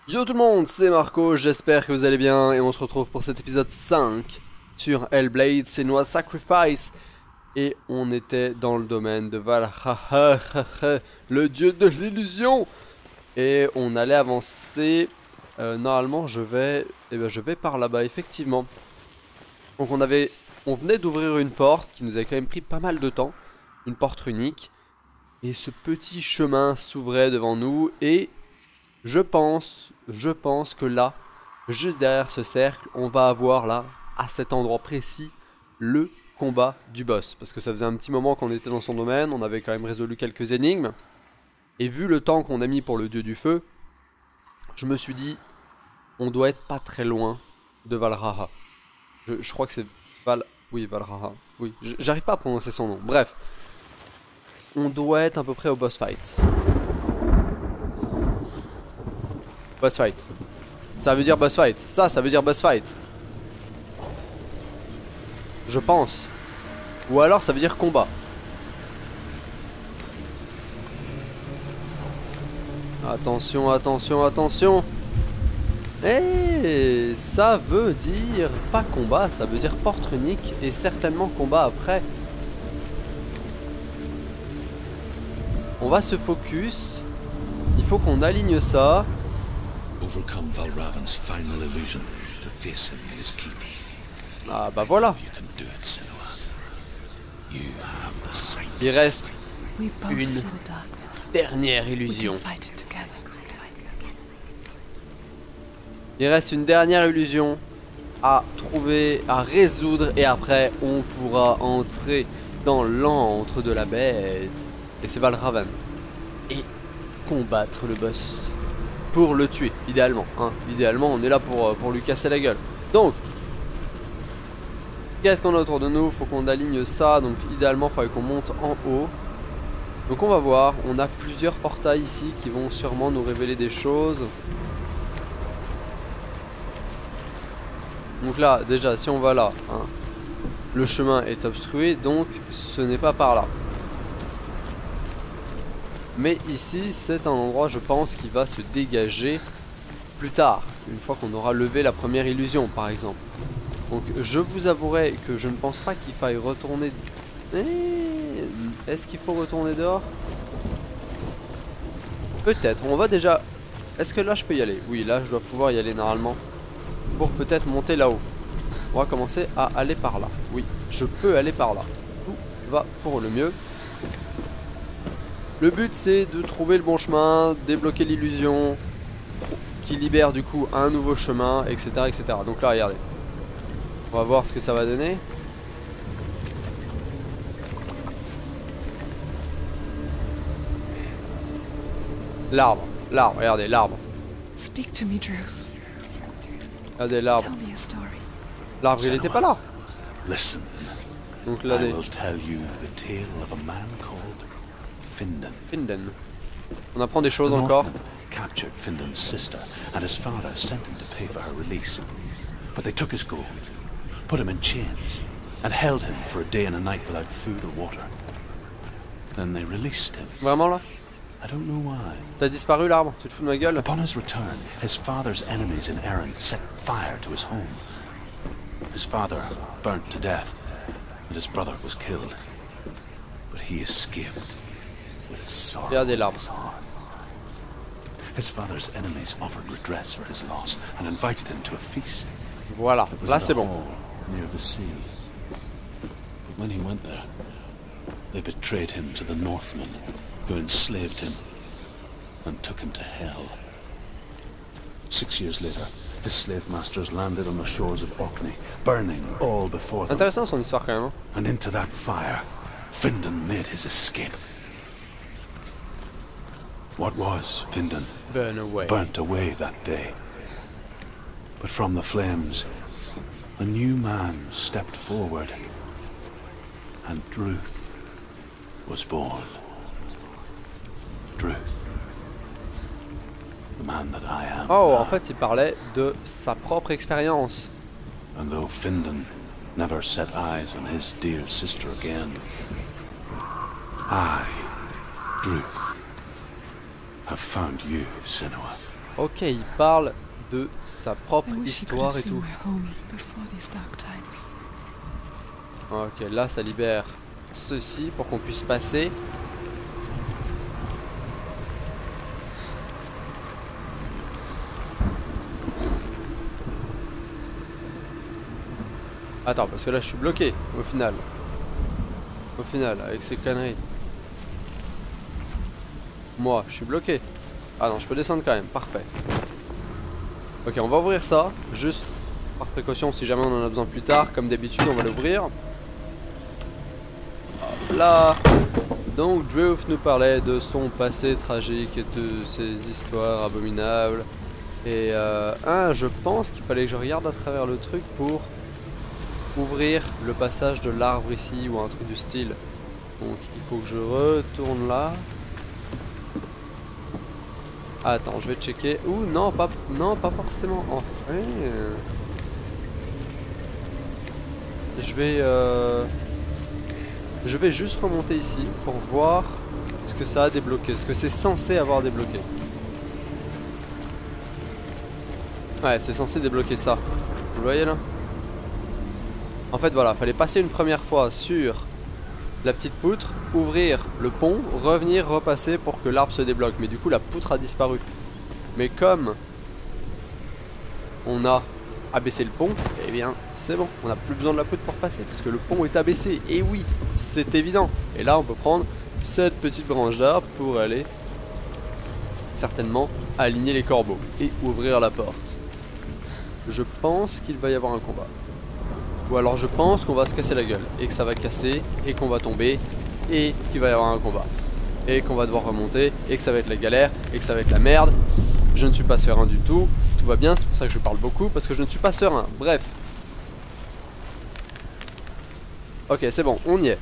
Yo tout le monde, c'est Marco, j'espère que vous allez bien et on se retrouve pour cet épisode 5 sur Hellblade, Senua's Sacrifice. Et on était dans le domaine de Valhalla, le dieu de l'illusion. Et on allait avancer, normalement je vais par là-bas effectivement. Donc on venait d'ouvrir une porte qui nous avait quand même pris pas mal de temps, une porte unique. Et ce petit chemin s'ouvrait devant nous et je pense que là, juste derrière ce cercle, on va avoir là, à cet endroit précis, le combat du boss. Parce que ça faisait un petit moment qu'on était dans son domaine, on avait quand même résolu quelques énigmes. Et vu le temps qu'on a mis pour le dieu du feu, je me suis dit, on doit être pas très loin de Valhalla. Je crois que c'est Oui, Valhalla. Oui, j'arrive pas à prononcer son nom. Bref. On doit être à peu près au boss fight. Boss fight. Ça veut dire boss fight. Ça veut dire boss fight. Je pense. Ou alors ça veut dire combat. Attention, attention, attention. Et ça veut dire pas combat, ça veut dire porte unique et certainement combat après. On va se focus. Il faut qu'on aligne ça. Overcome Valravan's final illusion to face him in his keep. Ah bah voilà. You can do it, Senua. You have the sight. Il reste We both une see the darkness. dernière We illusion. can fight it together. Il reste une dernière illusion à trouver, à résoudre et après on pourra entrer dans l'antre de la bête. Et c'est Valravan. Et combattre le boss. Pour le tuer, idéalement. Hein. Idéalement, on est là pour lui casser la gueule. Donc, qu'est-ce qu'on a autour de nous? Faut qu'on aligne ça. Donc, idéalement, il faudrait qu'on monte en haut. Donc, on va voir. On a plusieurs portails ici qui vont sûrement nous révéler des choses. Donc là, déjà, si on va là, hein, le chemin est obstrué. Donc, ce n'est pas par là. Mais ici, c'est un endroit, je pense, qui va se dégager plus tard, une fois qu'on aura levé la première illusion, par exemple. Donc, je vous avouerai que je ne pense pas qu'il faille retourner... Est-ce qu'il faut retourner dehors? Peut-être, on va déjà... Est-ce que là, je peux y aller? Oui, là, je dois pouvoir y aller normalement. Pour peut-être monter là-haut. On va commencer à aller par là. Oui, je peux aller par là. Tout va pour le mieux. Le but c'est de trouver le bon chemin, débloquer l'illusion qui libère du coup un nouveau chemin, etc., etc. Donc là regardez, on va voir ce que ça va donner. L'arbre, regardez l'arbre. Speak to me, Drew. Regardez l'arbre. Tell me a story. L'arbre il était pas là. Listen. Donc I là will tell you the tale of a man called Findan. Finden. On apprend des choses The encore. Northmen captured Findan's sister, and his father sent him to pay for her release. But they took his gold, put him in chains, and held him for a day and a night without food or water. Then they released him. Vraiment là? I don't know why. T'as disparu l'arbre? Tu te fous de ma gueule? Upon his return, his father's enemies in Erin set fire to his home. His father burnt to death, and his brother was killed. But he escaped with sorrow Regardez in l'arbre. his heart. His father's enemies offered redress for his loss and invited him to a feast. Voilà, It was là at a c'est bon. hall near the sea. But when he went there, they betrayed him to the Northmen, who enslaved him and took him to hell. 6 years later, his slave masters landed on the shores of Orkney, burning all before them. Intéressant son histoire quand même. Hein. And into that fire, Findan made his escape. What was Findan? Burn away. Burnt away that day. But from the flames, a new man stepped forward, and Druth was born. Druth, the man that I am. Oh, now. en fait il parlait de sa propre expérience. And though Findan never set eyes on his dear sister again, I, Druth, have found you, Senua. Ok, il parle de sa propre I wish you could histoire have et seen tout. my home before these dark times. Ok, là ça libère ceci pour qu'on puisse passer. Attends, parce que là je suis bloqué au final. Au final, avec ces conneries. Moi, je suis bloqué. Ah non, je peux descendre quand même, parfait. Ok, on va ouvrir ça, juste par précaution si jamais on en a besoin plus tard. Comme d'habitude, on va l'ouvrir. Hop là. Donc, Druth nous parlait de son passé tragique et de ses histoires abominables. Et je pense qu'il fallait que je regarde à travers le truc pour ouvrir le passage de l'arbre ici ou un truc du style. Donc, il faut que je retourne là. Attends, je vais checker. Ouh, non, pas forcément. En fait, je vais juste remonter ici pour voir ce que ça a débloqué, ce que c'est censé avoir débloqué. Ouais, c'est censé débloquer ça. Vous le voyez là? En fait, voilà, fallait passer une première fois sur la petite poutre, ouvrir le pont, revenir, repasser pour que l'arbre se débloque. Mais du coup, la poutre a disparu. Mais comme on a abaissé le pont, eh bien, c'est bon. On n'a plus besoin de la poutre pour passer, parce que le pont est abaissé. Et oui, c'est évident. Et là, on peut prendre cette petite branche d'arbre pour aller, certainement, aligner les corbeaux et ouvrir la porte. Je pense qu'il va y avoir un combat. Ou alors je pense qu'on va se casser la gueule et que ça va casser et qu'on va tomber et qu'il va y avoir un combat et qu'on va devoir remonter et que ça va être la galère et que ça va être la merde. Je ne suis pas serein du tout. Tout va bien, c'est pour ça que je parle beaucoup parce que je ne suis pas serein. Bref. Ok, c'est bon, on y est.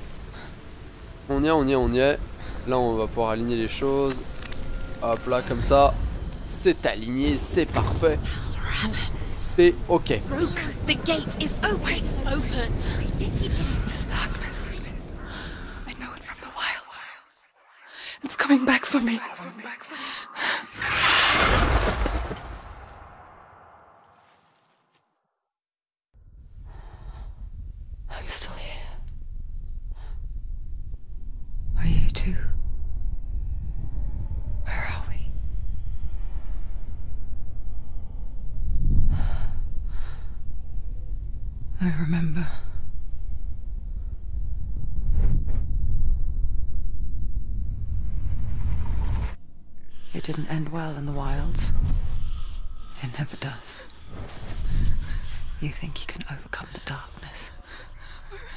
On y est. Là on va pouvoir aligner les choses. Hop là, comme ça. C'est aligné, c'est parfait. C'est ok. The gate is open. Open. This darkness. I know it from the wilds. It's coming back for me. I'm still here. Are you too? Where are we? I remember. It didn't end well in the wilds. It never does. You think you can overcome the darkness,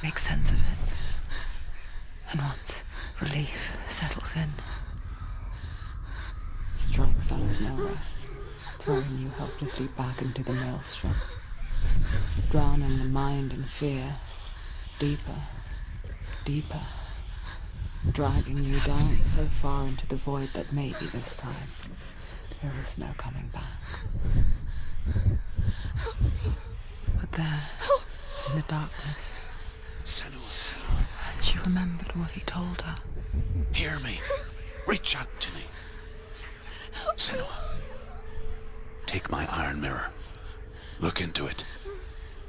make sense of it, and once relief settles in, it strikes out of nowhere, throwing you helplessly back into the maelstrom, drowning the mind in fear, deeper, deeper, dragging you down so far into the void that maybe this time there is no coming back. But there, in the darkness, Senua, she remembered what he told her. hear me. Reach out to me. Senua, take my iron mirror. Look into it,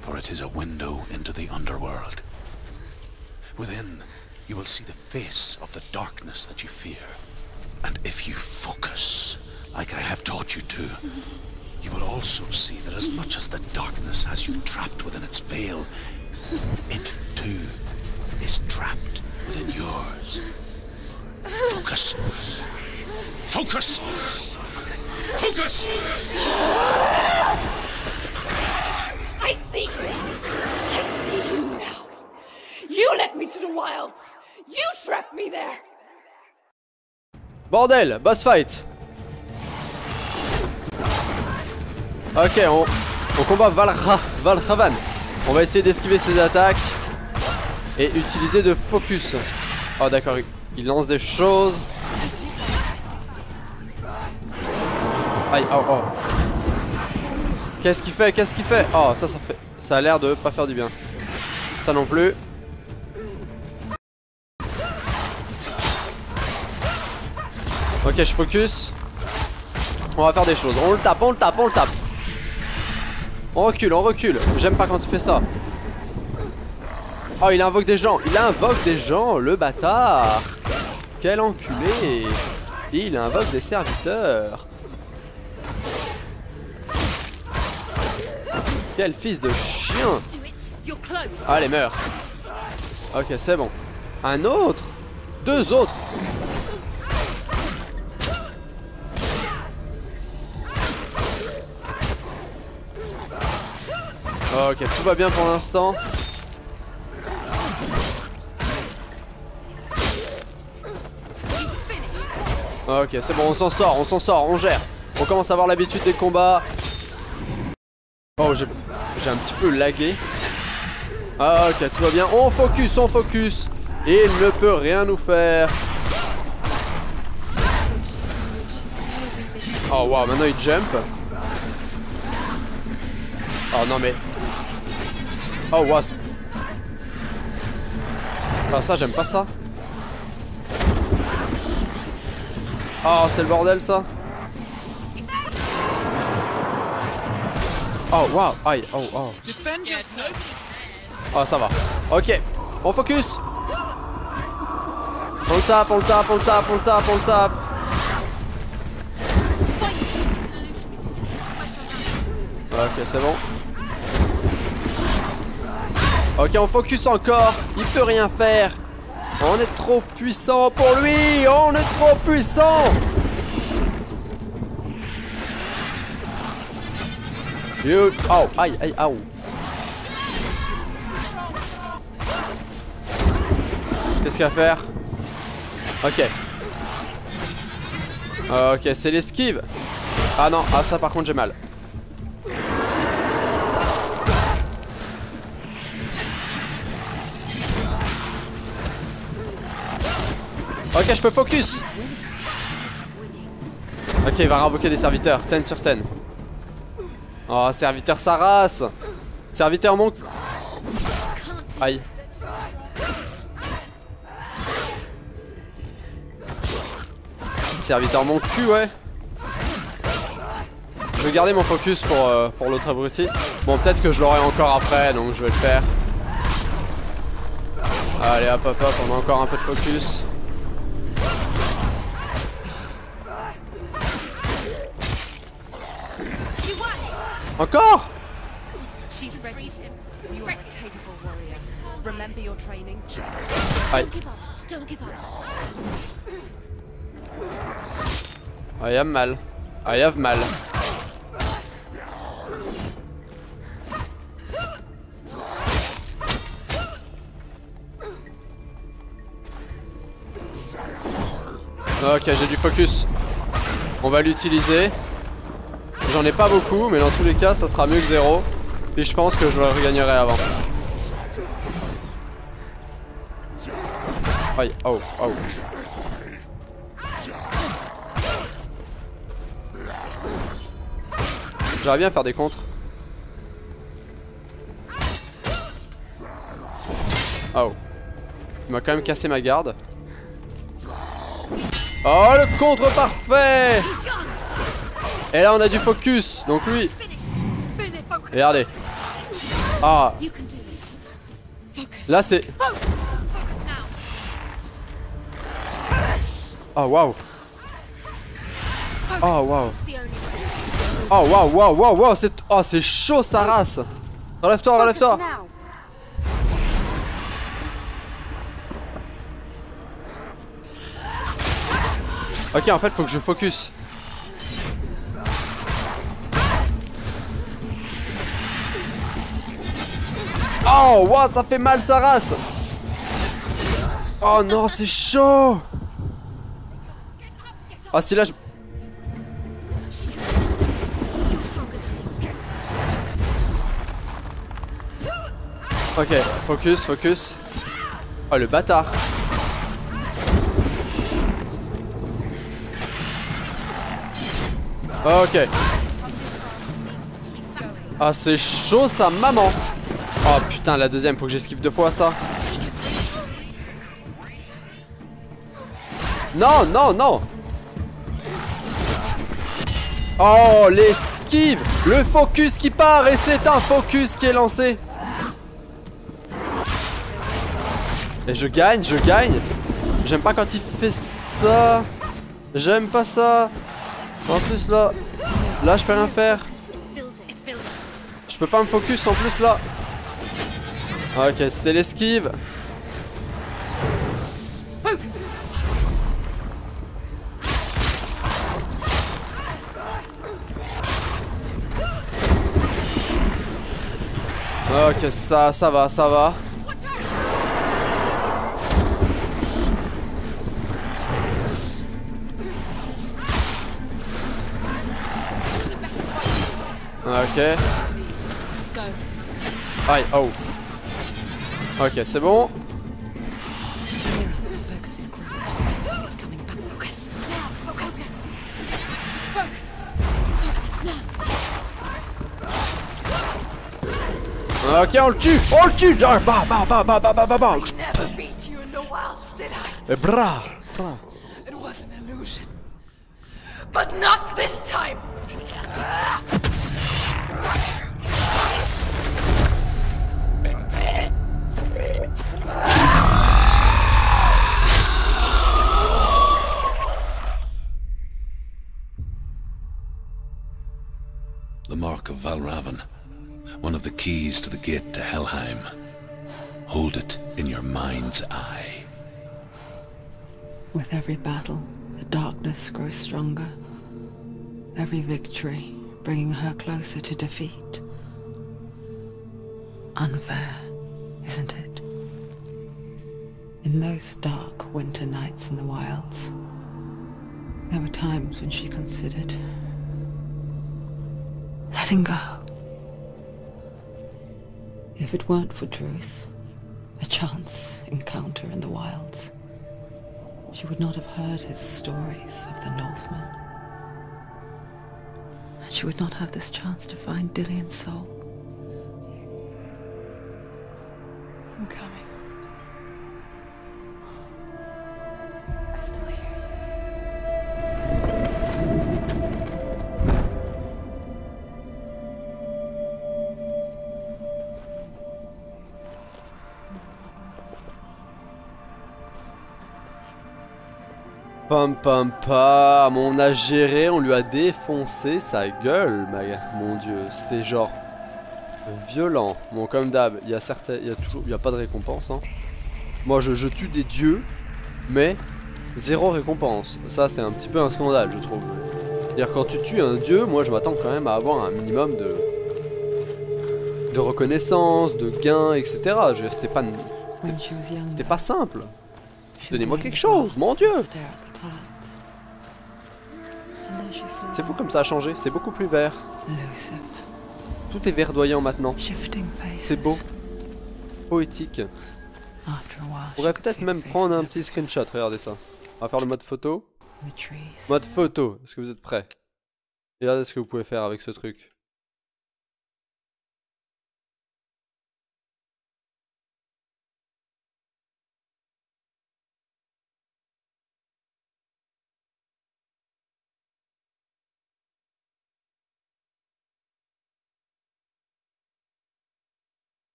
for it is a window into the underworld. Within, you will see the face of the darkness that you fear. And if you focus, like I have taught you to, you will also see that as much as the darkness has you trapped within its veil, it too is trapped within yours. Focus. Focus! Focus! I see you. I see you now. You led me to the wilds. You trapped me there. Bordel, boss fight. Ok, on combat Valravan. On va essayer d'esquiver ses attaques et utiliser de focus. Oh d'accord, il lance des choses. Aïe, oh oh. Qu'est-ce qu'il fait? Qu'est-ce qu'il fait? Oh, ça a l'air de pas faire du bien. Ça non plus. Ok, je focus. On va faire des choses. On le tape, on le tape, on le tape. On recule, on recule. J'aime pas quand il fait ça. Oh, il invoque des gens. Il invoque des gens, le bâtard. Quel enculé. Il invoque des serviteurs. Quel fils de chien. Allez, meurs. Ok, c'est bon. Un autre. Deux autres. Ok, tout va bien pour l'instant. Ok, c'est bon, on s'en sort, on gère. On commence à avoir l'habitude des combats. Oh, j'ai un petit peu lagué. Ah, ok, tout va bien. On focus, on focus. Il ne peut rien nous faire. Oh, wow, maintenant il jump. Oh, non, mais... Oh, wow. Ah, ça, j'aime pas ça. Oh, c'est le bordel, ça. Oh, wow. Aïe, oh, oh. Oh, ça va. Ok, on focus. On le tape, on le tape, on le tape, on le tape, on le tape. Ok, c'est bon. Ok, on focus encore. Il peut rien faire. On est trop puissant pour lui. On est trop puissant. Oh, aïe, aïe, aïe. Qu'est-ce qu'il va faire? Ok. Ok, c'est l'esquive. Ah non, ah ça par contre j'ai mal. Ok, je peux focus. Ok, il va invoquer des serviteurs. 10 sur 10. Oh, serviteur sa race. Serviteur mon... Aïe. Serviteur mon cul, ouais. Je vais garder mon focus pour l'autre abruti. Bon, peut-être que je l'aurai encore après, donc je vais le faire. Allez, hop, hop, hop, on a encore un peu de focus. Encore? Aïe. I have mal. I have mal. Ok, j'ai du focus. On va l'utiliser. J'en ai pas beaucoup, mais dans tous les cas, ça sera mieux que 0. Et je pense que je le regagnerai avant. Aïe, oh, oh. J'aimerais bien faire des contres. Oh. Il m'a quand même cassé ma garde. Oh, le contre parfait! Et là on a du focus. Donc lui. Regardez. Ah. Là c'est... Oh waouh. Oh waouh. Oh waouh, waouh, waouh, waouh. Oh, c'est chaud sa race. Relève-toi, relève-toi. Ok, en fait faut que je focus. Oh, wow, ça fait mal sa race. Oh non, c'est chaud. Ah, si là je... Ok, focus, focus. Oh, le bâtard. Ok. Ah, c'est chaud sa maman. Oh putain, la deuxième, faut que j'esquive 2 fois ça. Non, non, non. Oh, l'esquive! Le focus qui part et c'est un focus qui est lancé. Et je gagne, je gagne. J'aime pas quand il fait ça. J'aime pas ça. En plus là, je peux rien faire. Je peux pas me focus en plus là. Ok, c'est l'esquive. Ok, ça va, ça va. Ok. Aïe, oh. Ok, c'est bon. Ok, on le tue. On le tue. Bah, bah, bah, bah, bah, bah, bah, bah. Et bra. It was an illusion. But not this time! The mark of Valravan. One of the keys to the gate to Helheim. Hold it in your mind's eye. With every battle, the darkness grows stronger. Every victory bringing her closer to defeat. Unfair, isn't it? In those dark winter nights in the wilds, there were times when she considered letting go. If it weren't for Druth, a chance encounter in the wilds, she would not have heard his stories of the Northmen. And she would not have this chance to find Dillion's soul. I'm coming. I still hear you. Pam pam pam, on a géré, on lui a défoncé sa gueule, mon dieu, c'était genre violent. Bon, comme d'hab, il y a pas de récompense, hein. Moi je tue des dieux, mais zéro récompense. Ça c'est un petit peu un scandale, je trouve. C'est-à-dire quand tu tues un dieu, moi je m'attends quand même à avoir un minimum de reconnaissance, de gains, etc. Je veux dire, c'était pas simple. Donnez-moi quelque chose, mon dieu! C'est fou comme ça a changé, c'est beaucoup plus vert. Tout est verdoyant maintenant. C'est beau. Poétique. On pourrait peut-être même prendre un petit screenshot, regardez ça. On va faire le mode photo. Mode photo, est-ce que vous êtes prêts? Regardez ce que vous pouvez faire avec ce truc.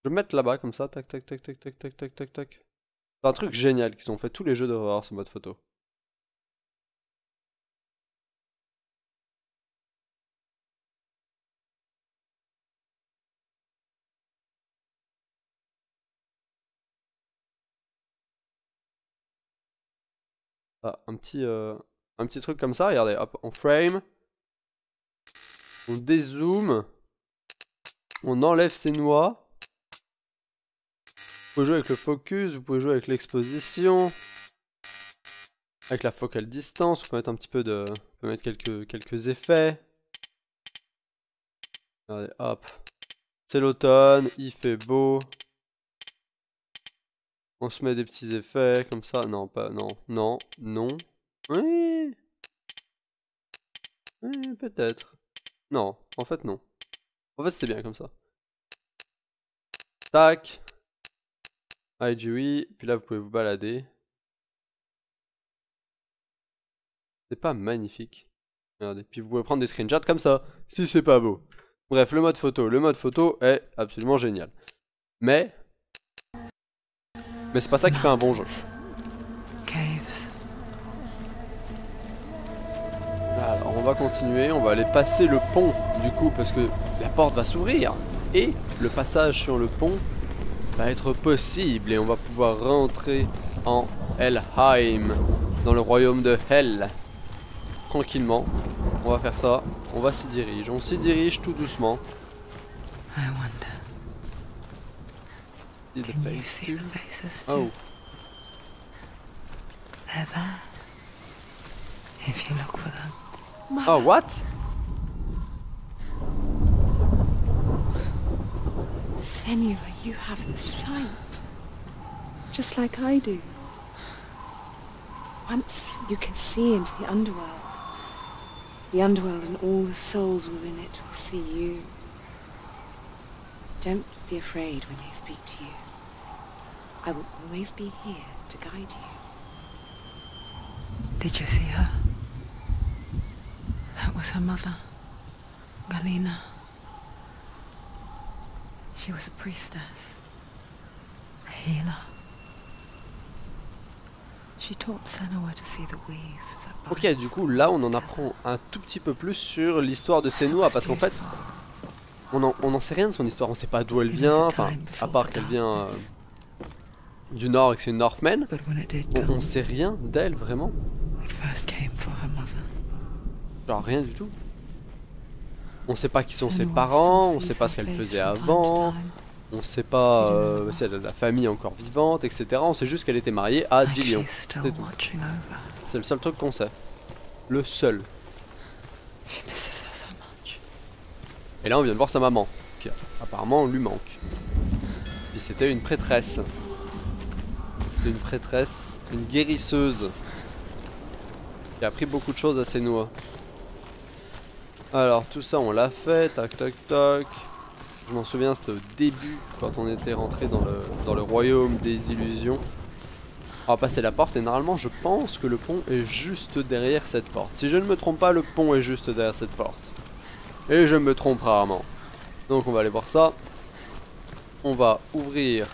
Je vais me mettre là-bas comme ça, tac tac tac tac tac tac tac tac tac. C'est un truc génial qu'ils ont fait tous les jeux d'horreur ce mode photo. Ah, un petit truc comme ça, regardez, hop, on frame, on dézoome, on enlève ces noix. Vous pouvez jouer avec le focus, vous pouvez jouer avec l'exposition, avec la focal distance, vous pouvez mettre un petit peu de, vous pouvez mettre quelques effets. Regardez, hop, c'est l'automne, il fait beau. On se met des petits effets comme ça, non, pas, non, non, non. Oui, oui, peut-être. Non, en fait non. En fait c'est bien comme ça. Tac. IGE, puis là vous pouvez vous balader. C'est pas magnifique. Regardez. Puis vous pouvez prendre des screenshots comme ça, si c'est pas beau. Bref, le mode photo est absolument génial. Mais c'est pas ça qui fait un bon jeu. Caves. Alors on va continuer, on va aller passer le pont du coup parce que la porte va s'ouvrir et le passage sur le pont va être possible et on va pouvoir rentrer en Helheim, dans le royaume de Hell. Tranquillement, on va faire ça, on s'y dirige tout doucement. I wonder. See the Can you face see too? the faces too? Oh, They're there. If you look for them. oh what? Senua, you have the sight. Just like I do. Once you can see into the underworld. The underworld and all the souls within it will see you. Don't be afraid when they speak to you. I will always be here to guide you. Did you see her? That was her mother, Galina. She was a priestess, a healer. She taught Senua to see the weave that Ok, binds du coup là on en apprend un tout petit peu plus sur l'histoire de Senua parce qu'en fait on n'en sait rien de son histoire, on sait pas d'où elle vient, enfin à part qu'elle vient du nord et que c'est une Northman, But when it did on come, sait rien d'elle vraiment, it first came for her mother. genre rien du tout. On sait pas qui sont ses Senua parents, still on sees sait pas her ce qu'elle face faisait from time to avant, time, on sait pas si elle a de la famille encore vivante, etc. On sait juste qu'elle était mariée à like Dillion, she's still c'est tout. watching over. C'est le seul truc qu'on sait. Le seul. She misses her so much. Et là on vient de voir sa maman, qui apparemment lui manque. Puis c'était une prêtresse. C'était une prêtresse, une guérisseuse. Qui a appris beaucoup de choses à Senua. Alors tout ça on l'a fait, tac tac tac. Je m'en souviens, c'était au début quand on était rentré dans le royaume des illusions. On va passer la porte et normalement je pense que le pont est juste derrière cette porte. Si je ne me trompe pas, le pont est juste derrière cette porte. Et je me trompe rarement. Donc on va aller voir ça. On va ouvrir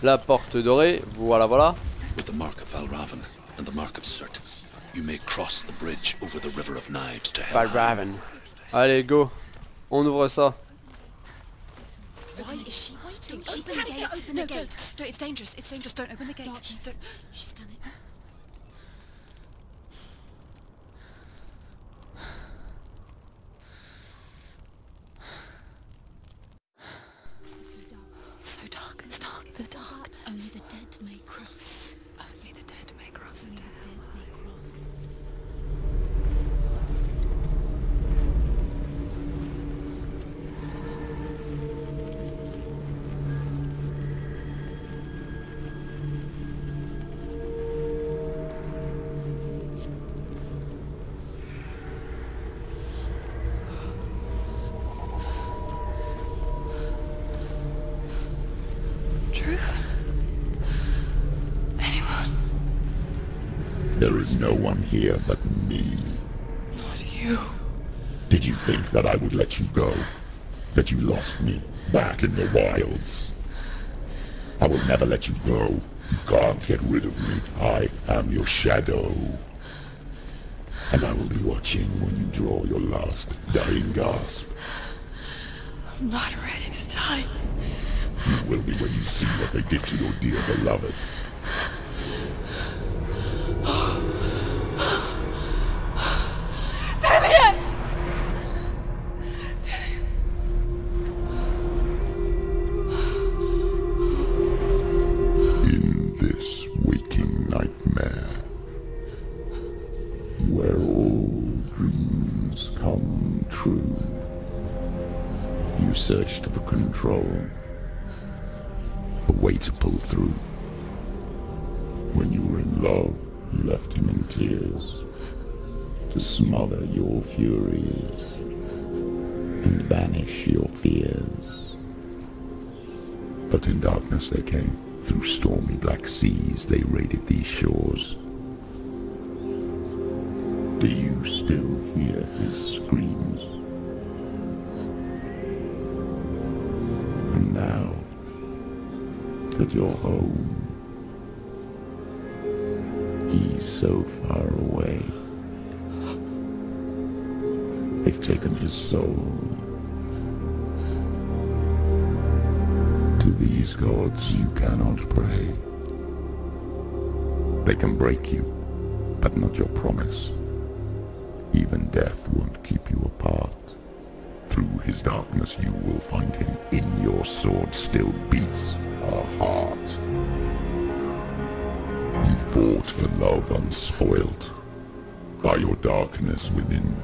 la porte dorée. Voilà, voilà. With the mark of Valravan and the mark of Surt, you may cross the bridge over the River of Knives to Helheim. Valravan. Allez, go. On ouvre ça. Why is she waiting? Open the gate. Open the gate. No, it's dangerous. It's dangerous. Don't open the gate. Don't. She's done it. It's so dark. It's dark. The dark. Only the dead may cross. Only the dead may cross. Only the dead may cross. Truth? Anyone? There is no one here but me. Not you. Did you think that I would let you go? That you lost me back in the wilds? I will never let you go. You can't get rid of me. I am your shadow. And I will be watching when you draw your last dying gasp. I'm not ready to die. You will be when you see what they did to your dear beloved. In this waking nightmare, where all dreams come true, you searched for control, a way to pull through. When you were in love, you left him in tears, to smother your furies and banish your fears. But in darkness they came, through stormy black seas they raided these shores. Do you still hear his screams? And now that you're home, he's so far away. They've taken his soul. To these gods you cannot pray. They can break you, but not your promise. Even death won't keep you apart. Through his darkness you will find him. In your sword still beats a heart. You fought for love unspoilt by your darkness within.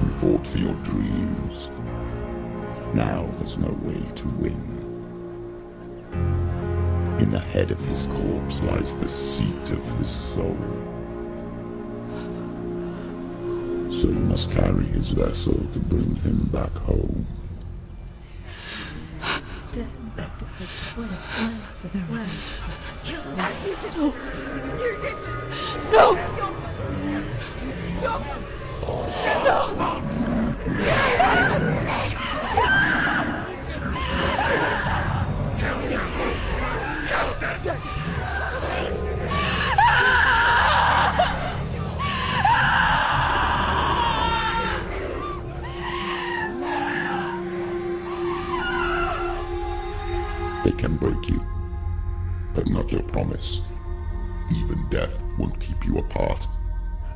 You fought for your dreams. Now there's no way to win. In the head of his corpse lies the seat of his soul. So you must carry his vessel to bring him back home. They can break you, but not your promise. Even death won't keep you apart.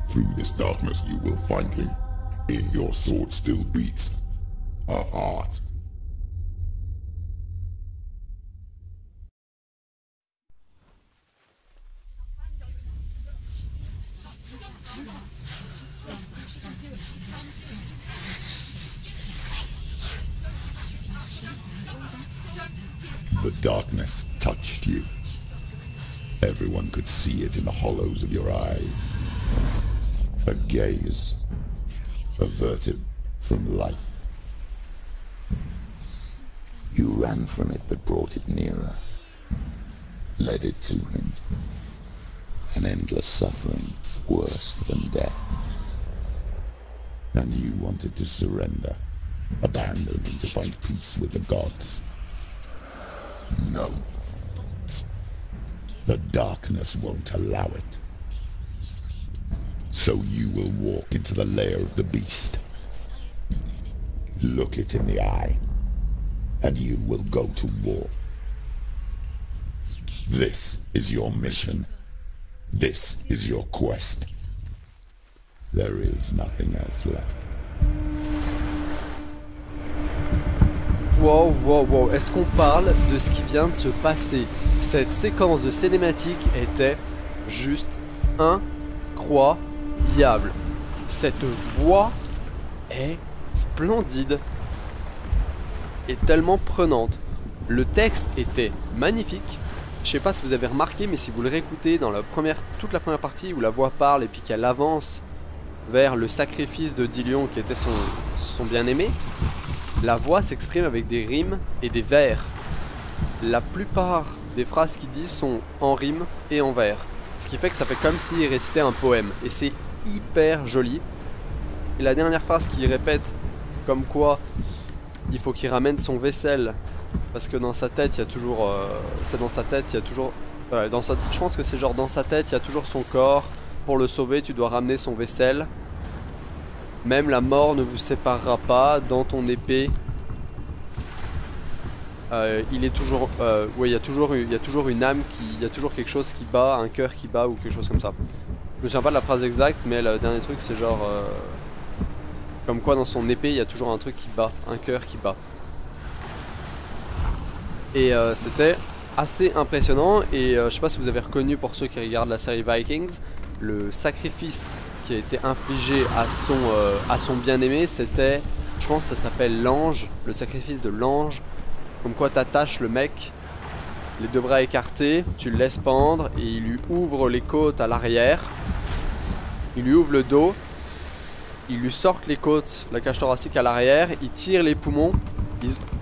Through this darkness you will find him. In your sword still beats a heart. The darkness touched you. Everyone could see it in the hollows of your eyes. A gaze averted from life. You ran from it but brought it nearer. Led it to him. An endless suffering worse than death. And you wanted to surrender. Abandon and to find peace with the gods. No. The darkness won't allow it. So you will walk into the lair of the beast. Look it in the eye, and you will go to war. This is your mission. This is your quest. There is nothing else left. Wow, wow, wow. Est-ce qu'on parle de ce qui vient de se passer? Cette séquence de cinématique était juste incroyable. Cette voix est splendide et tellement prenante. Le texte était magnifique. Je sais pas si vous avez remarqué, mais si vous le réécoutez dans toute la première partie où la voix parle et puis qu'elle avance vers le sacrifice de Dilion qui était son bien-aimé, la voix s'exprime avec des rimes et des vers. La plupart des phrases qu'il dit sont en rime et en vers. Ce qui fait que ça fait comme s'il récitait un poème. Et c'est hyper joli. Et la dernière phrase qu'il répète, comme quoi il faut qu'il ramène son vaisselle. Parce que dans sa tête, il y a toujours... c'est dans sa tête, il y a toujours... je pense que c'est genre dans sa tête, il y a toujours son corps. Pour le sauver, tu dois ramener son vaisselle. Même la mort ne vous séparera pas. Dans ton épée, il est toujours... oui, il y a toujours une âme qui... Il y a toujours quelque chose qui bat, un cœur qui bat ou quelque chose comme ça. Je me souviens pas de la phrase exacte, mais le dernier truc c'est genre... comme quoi dans son épée, il y a toujours un truc qui bat, un cœur qui bat. Et c'était assez impressionnant. Et je sais pas si vous avez reconnu, pour ceux qui regardent la série Vikings, le sacrifice qui a été infligé à son bien-aimé, c'était, je pense que ça s'appelle l'ange, le sacrifice de l'ange. Comme quoi t'attaches le mec, les deux bras écartés, tu le laisses pendre et il lui ouvre les côtes à l'arrière, il lui ouvre le dos, il lui sort les côtes, la cage thoracique à l'arrière, il tire les poumons,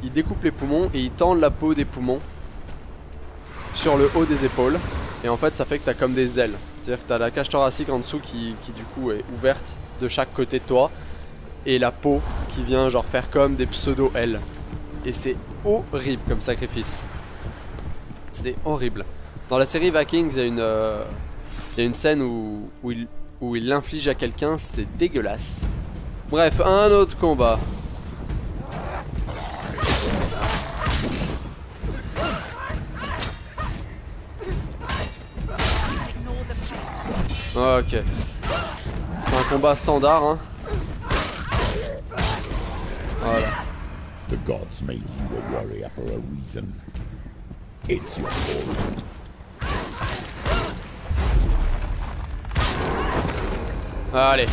il découpe les poumons et il tend la peau des poumons sur le haut des épaules. Et en fait ça fait que t'as comme des ailes. C'est-à-dire que t'as la cage thoracique en dessous qui du coup est ouverte de chaque côté de toi. Et la peau qui vient genre faire comme des pseudo-ailes. Et c'est horrible comme sacrifice. C'est horrible. Dans la série Vikings, il y a une scène où il l'inflige à quelqu'un, c'est dégueulasse. Bref, un autre combat. Ok. Un combat standard, hein. Voilà. The gods made you a warrior for a reason. It's your fault. Allez.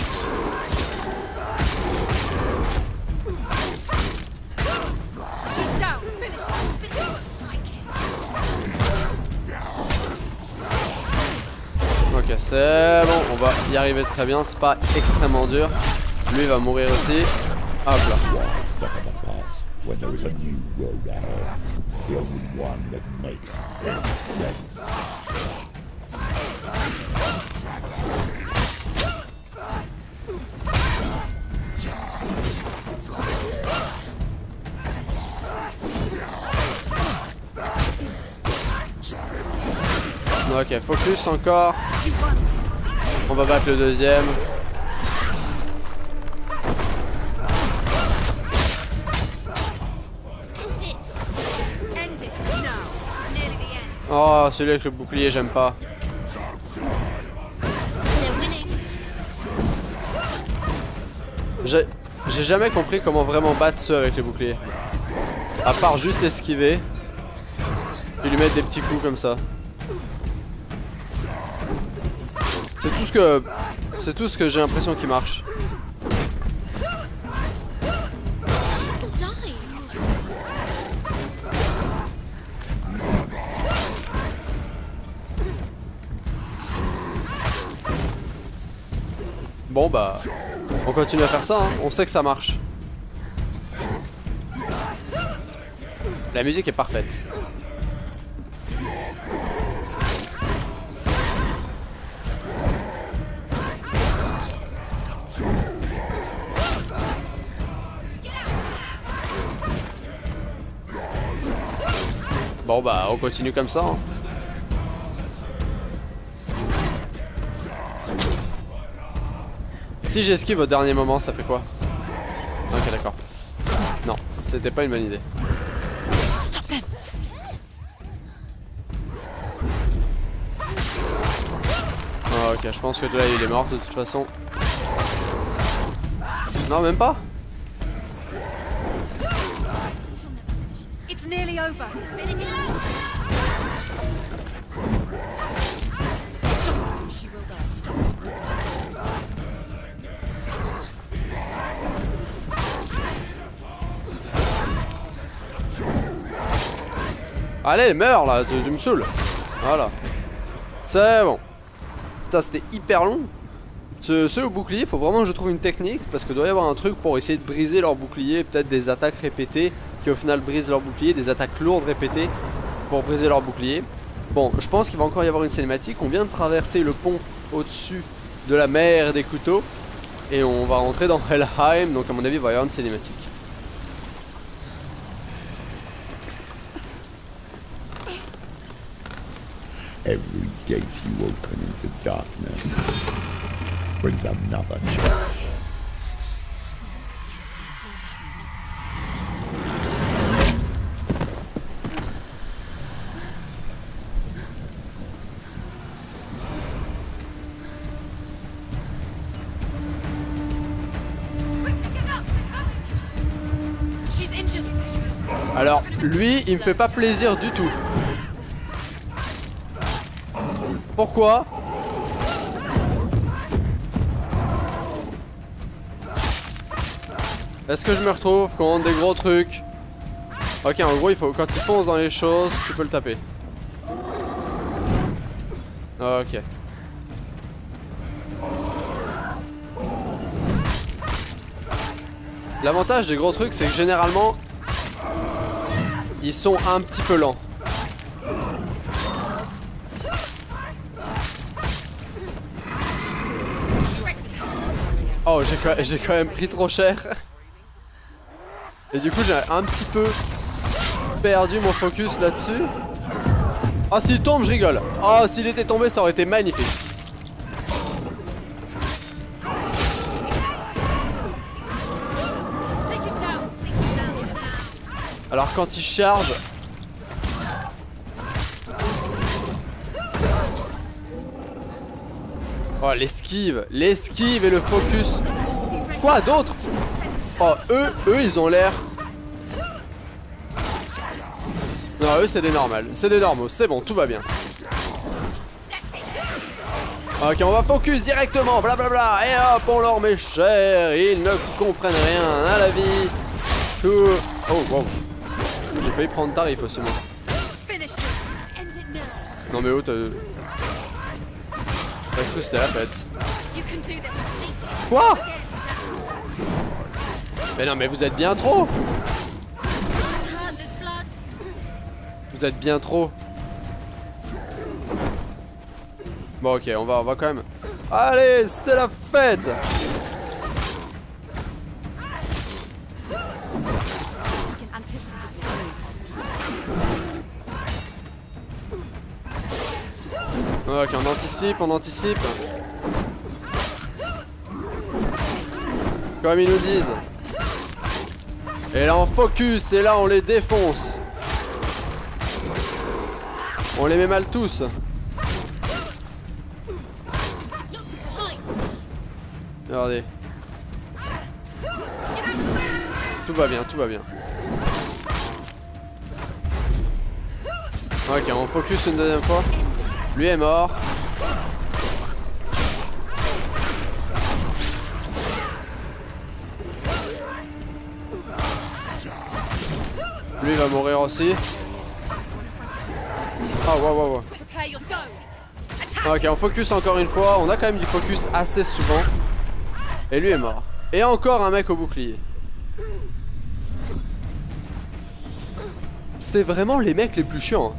Ok, c'est bon, on va y arriver très bien, c'est pas extrêmement dur. Lui va mourir aussi. Hop là. Suffer the past when there is a new road ahead. The only one that makes any sense. Ok, focus encore. On va battre le deuxième. Oh, celui avec le bouclier, j'aime pas. J'ai jamais compris comment vraiment battre ceux avec les boucliers. À part juste esquiver. Et lui mettre des petits coups comme ça. C'est tout ce que j'ai l'impression qui marche. Bon bah, on continue à faire ça, hein. On sait que ça marche. La musique est parfaite. Bon bah, on continue comme ça, hein. Si j'esquive au dernier moment, ça fait quoi? Ok, d'accord. Non, c'était pas une bonne idée. Oh, ok, je pense que là il est mort de toute façon. Non, même pas. It's nearly over. Stop. She will die. Stop. Allez, meurs là, tu me saoules. Voilà. C'est bon. Putain, c'était hyper long. Ceux au bouclier, faut vraiment que je trouve une technique. Parce que doit y avoir un truc pour essayer de briser leur bouclier. Peut-être des attaques répétées qui au final brisent leur bouclier. Des attaques lourdes répétées pour briser leur bouclier. Bon, je pense qu'il va encore y avoir une cinématique. On vient de traverser le pont au-dessus de la mer des couteaux. Et on va rentrer dans Helheim. Donc à mon avis, il va y avoir une cinématique. Every gate you open into darkness brings another change. She's injured. Alors, lui, il me fait pas plaisir du tout. Pourquoi? Est-ce que je me retrouve contre des gros trucs? Ok, en gros, il faut, quand il fonce dans les choses, tu peux le taper. Ok. L'avantage des gros trucs, c'est que généralement, ils sont un petit peu lents. Oh, j'ai quand même pris trop cher. Et du coup, j'ai un petit peu perdu mon focus là-dessus. Ah, s'il tombe, je rigole. Oh, s'il était tombé, ça aurait été magnifique. Alors quand il charge... Oh, l'esquive et le focus. Quoi d'autre? Oh, eux, ils ont l'air... Non, eux, c'est des normales. C'est des normaux, c'est bon, tout va bien. Ok, on va focus directement, blablabla. Et hop, on leur met cher. Ils ne comprennent rien à la vie. Tout... Oh, wow. J'ai failli prendre tarif aussi, moi. Non mais oh, t'as cru que c'était la fête. Quoi? Mais non mais vous êtes bien trop. Vous êtes bien trop. Bon ok, on va quand même... Allez, c'est la fête. Ok, on anticipe, Comme ils nous disent. Et là on focus, et là on les défonce. On les met mal tous. Regardez. Tout va bien, tout va bien. Ok, on focus une deuxième fois. Lui est mort. Lui va mourir aussi. Ah wow. Ok, on focus encore une fois. On a quand même du focus assez souvent. Et lui est mort. Et encore un mec au bouclier. C'est vraiment les mecs les plus chiants.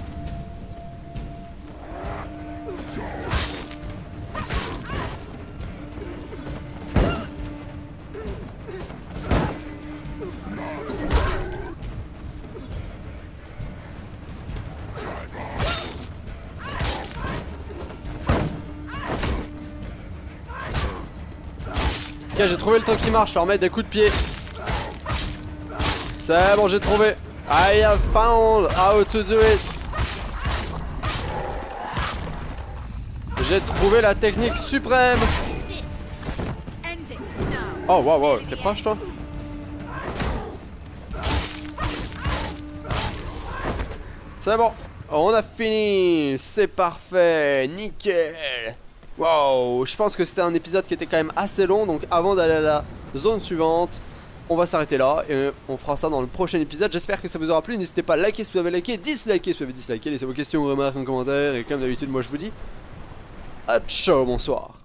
Ok, j'ai trouvé le temps qui marche, je leur mets des coups de pied. C'est bon, j'ai trouvé. I have found how to do it. J'ai trouvé la technique suprême. Oh wow, t'es proche toi? C'est bon, on a fini. C'est parfait, nickel. Wow, je pense que c'était un épisode qui était quand même assez long. Donc avant d'aller à la zone suivante, on va s'arrêter là et on fera ça dans le prochain épisode. J'espère que ça vous aura plu. N'hésitez pas à liker si vous avez liké, disliker si vous avez disliké, laissez vos questions, remarques en commentaire. Et comme d'habitude, moi je vous dis à ciao, bonsoir.